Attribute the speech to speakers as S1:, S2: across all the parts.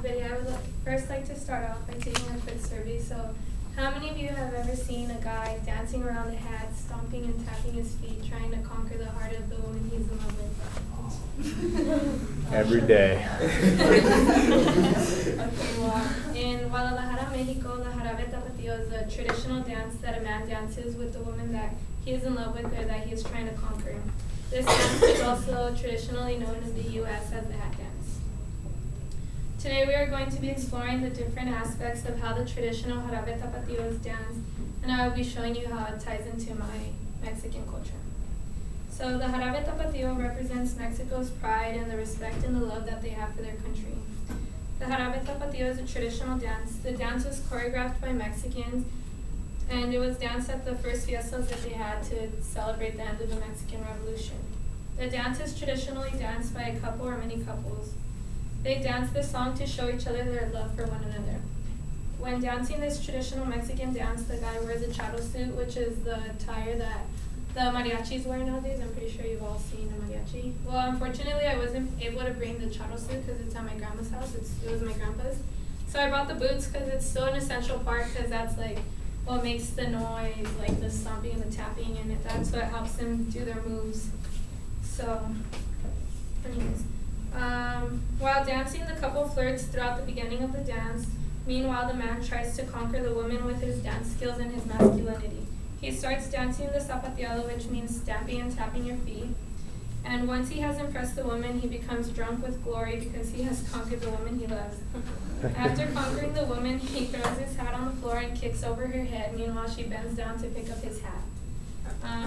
S1: video, I would first like to start off by taking a quick survey. So, how many of you have ever seen a guy dancing around the hat, stomping and tapping his feet, trying to conquer the heart of the woman he's in love with?
S2: Every day.
S1: Okay, well, in Guadalajara, Mexico, the Jarabe Tapatío is a traditional dance that a man dances with the woman that he is in love with or that he is trying to conquer. This dance is also traditionally known in the U.S. as the hat dance. Today we are going to be exploring the different aspects of how the traditional Jarabe Tapatío is danced, and I will be showing you how it ties into my Mexican culture. So the Jarabe Tapatío represents Mexico's pride and the respect and the love that they have for their country. The Jarabe Tapatío is a traditional dance. The dance was choreographed by Mexicans, and it was danced at the first fiestas that they had to celebrate the end of the Mexican Revolution. The dance is traditionally danced by a couple or many couples. They dance this song to show each other their love for one another. When dancing this traditional Mexican dance, the guy wears a charo suit, which is the attire that the mariachis wear nowadays. I'm pretty sure you've all seen a mariachi. Well, unfortunately, I wasn't able to bring the charo suit because it's at my grandma's house. It was my grandpa's. So I brought the boots because it's still an essential part, because that's like what makes the noise, like the stomping and the tapping, and that's what helps them do their moves. So, anyways. While dancing, the couple flirts throughout the beginning of the dance. Meanwhile, the man tries to conquer the woman with his dance skills and his masculinity. He starts dancing the zapateado, which means stamping and tapping your feet. And once he has impressed the woman, he becomes drunk with glory because he has conquered the woman he loves. After conquering the woman, he throws his hat on the floor and kicks over her head. Meanwhile, she bends down to pick up his hat.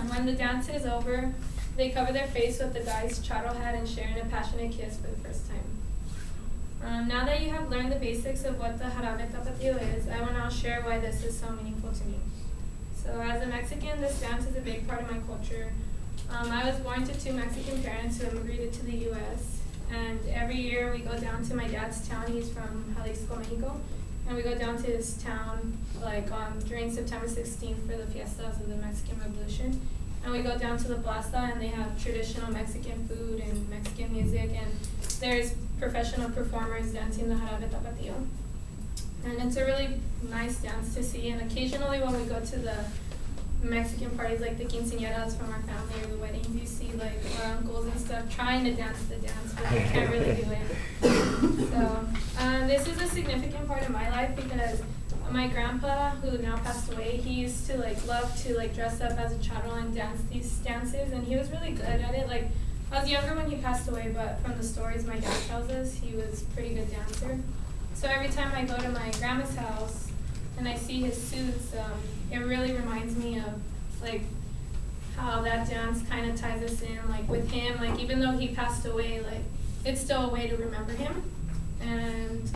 S1: When the dance is over, they cover their face with the guy's charo hat and share in a passionate kiss for the first time. Now that you have learned the basics of what the Jarabe Tapatío is, I will now share why this is so meaningful to me. So as a Mexican, this dance is a big part of my culture. I was born to 2 Mexican parents who immigrated to the U.S. And every year we go down to my dad's town. He's from Jalisco, Mexico. And we go down to his town during September 16th for the fiestas of the Mexican Revolution. And we go down to the plaza, and they have traditional Mexican food and Mexican music, and there's professional performers dancing the Jarabe Tapatío. And it's a really nice dance to see, and occasionally when we go to the Mexican parties like the quinceañeras from our family or the weddings, you see like our uncles and stuff trying to dance the dance, but they can't really do it. So this is a significant part of my life because my grandpa, who now passed away, he used to love to dress up as a charo and dance these dances, and he was really good at it. Like, I was younger when he passed away, but from the stories my dad tells us, he was a pretty good dancer. So every time I go to my grandma's house and I see his suits, it really reminds me of how that dance kind of ties us in, with him. Even though he passed away, it's still a way to remember him. And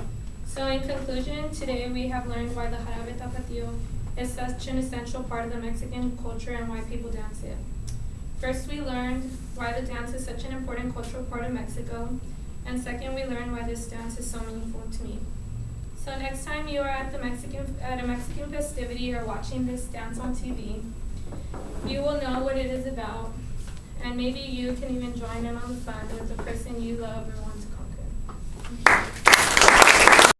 S1: so in conclusion, today we have learned why the Jarabe Tapatío is such an essential part of the Mexican culture and why people dance it. First, we learned why the dance is such an important cultural part of Mexico. And second, we learned why this dance is so meaningful to me. So next time you are at a Mexican festivity or watching this dance on TV, you will know what it is about, and maybe you can even join in on the fun with the person you love or